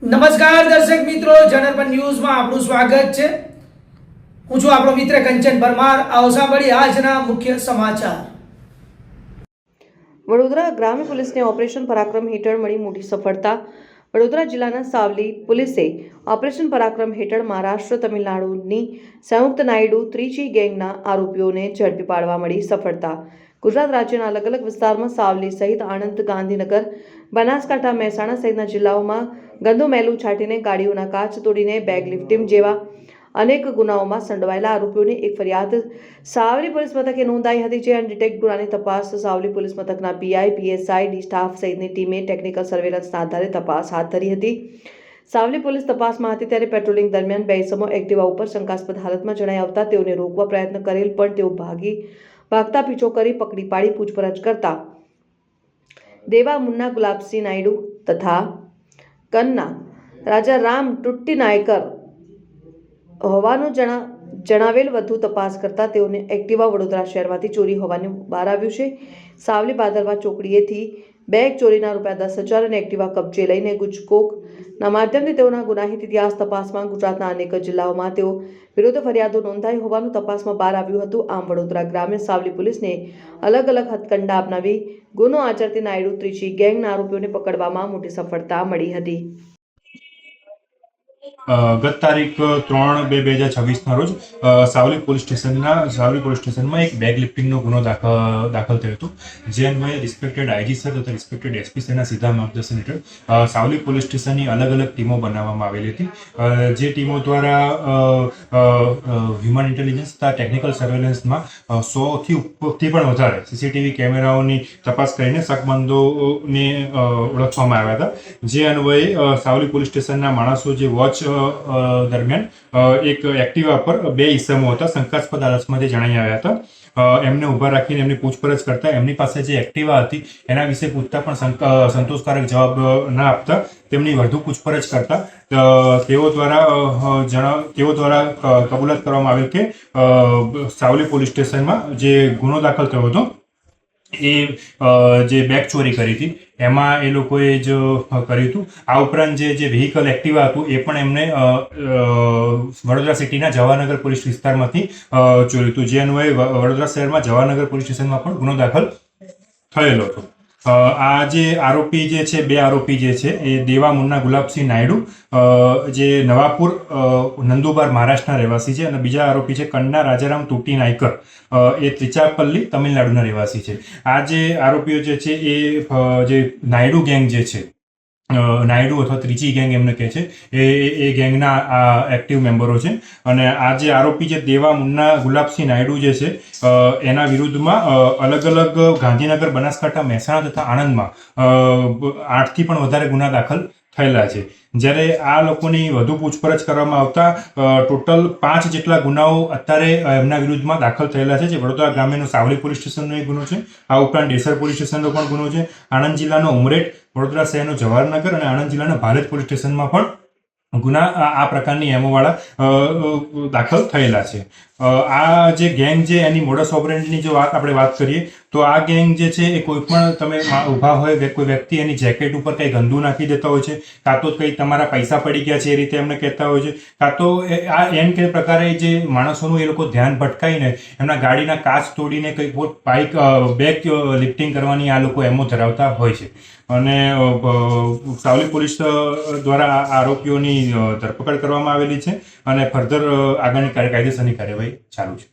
નમસ્કાર દર્શક મિત્રો, જનરપન ન્યૂઝમાં આપનું સ્વાગત છે। હું છું આપણો મિત્ર કંચન પરમાર। આવો સાંભળીએ આજના મુખ્ય સમાચાર। વડોદરા ગ્રામ્ય પોલીસને ઓપરેશન પરાક્રમ હેઠળ મળી મોટી સફળતા। વડોદરા જિલ્લાના સાવલી પોલીસે ઓપરેશન પરાક્રમ હેઠળ મહારાષ્ટ્ર તમિલનાડુની સંયુક્ત નાયડુ ત્રિચી ગેંગના આરોપીઓને ઝડપી પાડવા મળી સફળતા। ગુજરાત રાજ્યના અલગ અલગ વિસ્તારમાં સાવલી સહિત આણંદ, ગાંધીનગર, બનાસકાંઠા, મહેસાણા સહિતના જિલ્લાઓમાં ગંદુ મેલું છાંટીને ગાડીઓના કાચ તોડીને બેગ લિફ્ટિંગ જેવા અનેક ગુનાઓમાં સંડોવાયેલા આરોપીઓની એક ફરિયાદ સાવલી પોલીસ મથકે નોંધાઈ હતી, જે અનડિટેક્ટ ગુનાની તપાસ સાવલી પોલીસ મથકના પીઆઈ, પીએસઆઈ, ડી સ્ટાફ સહિતની ટીમે ટેકનિકલ સર્વેલન્સના આધારે તપાસ હાથ ધરી હતી। સાવલી પોલીસ તપાસમાં હતી ત્યારે પેટ્રોલિંગ દરમિયાન બે ઇસમો એક્ટિવા ઉપર શંકાસ્પદ હાલતમાં જણાઈ આવતા તેઓને રોકવા પ્રયત્ન કરેલ, પણ તેઓ ભાગતા પીછો કરી પકડી પાડી પૂછપરછ કરતા દેવા મુન્ના ગુલાબસિંહ નાયડુ તથા કન્ના રાજા રામ ટુટ્ટી નાયકર હોવાનું જણાવેલ। વધુ તપાસ કરતા તેઓને એક્ટિવા વડોદરા શહેરમાંથી ચોરી હોવાનું બહાર આવ્યું છે। સાવલી ભાદરવા ચોકડીએથી બેગ ચોરીના ₹10,000 અને એક્ટિવા કબજે લઈને ગુજકોકના માધ્યમથી તેઓના ગુનાહિત ઇતિહાસ તપાસમાં ગુજરાતના અનેક જિલ્લાઓમાં તેઓ વિરુદ્ધ ફરિયાદો નોંધાઈ હોવાનું તપાસમાં બહાર આવ્યું હતું। આમ વડોદરા ગ્રામ્ય સાવલી પોલીસને અલગ અલગ હથકંડા અપનાવી ગુનો આચરતી નાયડુ ત્રિચી ગેંગના આરોપીઓને પકડવામાં મોટી સફળતા મળી હતી। ગત તારીખ 3/2/2026 રોજ સાવલી પોલીસ સ્ટેશનમાં એક બેગ લિફ્ટિંગનો ગુનો દાખલ થયો હતો, જે અન્વયે રિસ્પેક્ટેડ આઈજી સર તથા રિસ્પેક્ટેડ એસપી સરના સીધા માર્ગદર્શન હેઠળ સાવલી પોલીસ સ્ટેશનની અલગ અલગ ટીમો બનાવવામાં આવેલી હતી, જે ટીમો દ્વારા હ્યુમન ઇન્ટેલિજન્સ તથા ટેકનિકલ સર્વેલન્સમાં 100થી પણ વધારે સીસીટીવી કેમેરાઓની તપાસ કરીને શકમંદોને ઓળખવામાં આવ્યા હતા, જે અન્વયે સાવલી પોલીસ સ્ટેશનના માણસો જે વોચ દરમિયાન એક એક્ટિવા પર બે ઇસમો હતા, શંકાસ્પદ હાલતમાં જે જણાઈ આવ્યા હતા। એમને ઊભા રાખીને એમની પૂછપરછ કરતા એમની પાસે જે એક્ટિવા હતી એના વિશે પૂછતા પણ સંતોષકારક જવાબ ના આપતા તેમની વધુ પૂછપરછ કરતા તેઓ દ્વારા કબૂલાત કરવામાં આવેલ કે સાવલી પોલીસ સ્ટેશનમાં જે ગુનો દાખલ થયો હતો એ જે બેગ ચોરી કરી હતી એમાં એ લોકોએ જ કર્યું હતું। આ ઉપરાંત જે વ્હીકલ એક્ટિવા હતું એ પણ એમને વડોદરા સિટીના જવાહરનગર પોલીસ વિસ્તારમાંથી ચોર્યું હતું, જે અન્વયે વડોદરા શહેરમાં જવાહરનગર પોલીસ સ્ટેશનમાં પણ ગુનો દાખલ થયેલો હતો। આ જે આરોપી જે છે, બે આરોપી જે છે એ દેવા મુન્ના ગુલાબસિંહ નાયડુ જે નવાપુર નંદુબાર મહારાષ્ટ્રના રહેવાસી છે, અને બીજા આરોપી છે કન્ના રાજારામ ટુટ્ટી નાયકર એ ત્રિચાપલ્લી તમિલનાડુના રહેવાસી છે। આ જે આરોપીઓ જે છે એ જે નાયડુ ગેંગ જે છે, નાયડુ અથવા ત્રિચી ગેંગ એમને કહે છે, એ ગેંગના આ એક્ટિવ મેમ્બરો છે। અને આ જે આરોપી છે દેવા મુન્ના ગુલાબસિંહ નાયડુ જે છે એના વિરુદ્ધમાં અલગ અલગ ગાંધીનગર, બનાસકાંઠા, મહેસાણા તથા આણંદમાં 8થી પણ વધારે ગુના દાખલ થયેલા છે, જ્યારે આ લોકોની વધુ પૂછપરછ કરવામાં આવતા ટોટલ 5 જેટલા ગુનાઓ અત્યારે એમના વિરુદ્ધમાં દાખલ થયેલા છે, જે વડોદરા ગ્રામ્યનો સાવલી પોલીસ સ્ટેશનનો એક ગુનો છે, આ ઉપરાંત ડેસર પોલીસ સ્ટેશનનો પણ ગુનો છે, આણંદ જિલ્લાનો ઉમરેઠ, વડોદરા શહેરનો જવાહરનગર અને આણંદ જિલ્લાના ભારત પોલીસ સ્ટેશનમાં પણ ગુના આ પ્રકારની એમોવાળા દાખલ થયેલા છે। આ જે ગેંગ છે એની મોડસ ઓપરેન્ડીની જો આપણે વાત કરીએ તો આ ગેંગ જે છે એ કોઈ પણ તમે ઊભા હોય કોઈ વ્યક્તિ એની જેકેટ ઉપર કંઈ ગંદુ નાખી દેતા હોય છે, કાં તો કંઈ તમારા પૈસા પડી ગયા છે એ રીતે એમને કહેતા હોય છે, કાં તો આ એમ કે પ્રકારે જે માણસોનું એ લોકો ધ્યાન ભટકાઈને એમના ગાડીના કાચ તોડીને કંઈક બેગ લિફ્ટિંગ કરવાની આ લોકો એમો ધરાવતા હોય છે। અને સાવલી પોલીસ દ્વારા આરોપીઓની ધરપકડ કરવામાં આવેલી છે અને ફર્ધર આગળની કાયદેસરની કાર્યવાહી ચાલુ છે।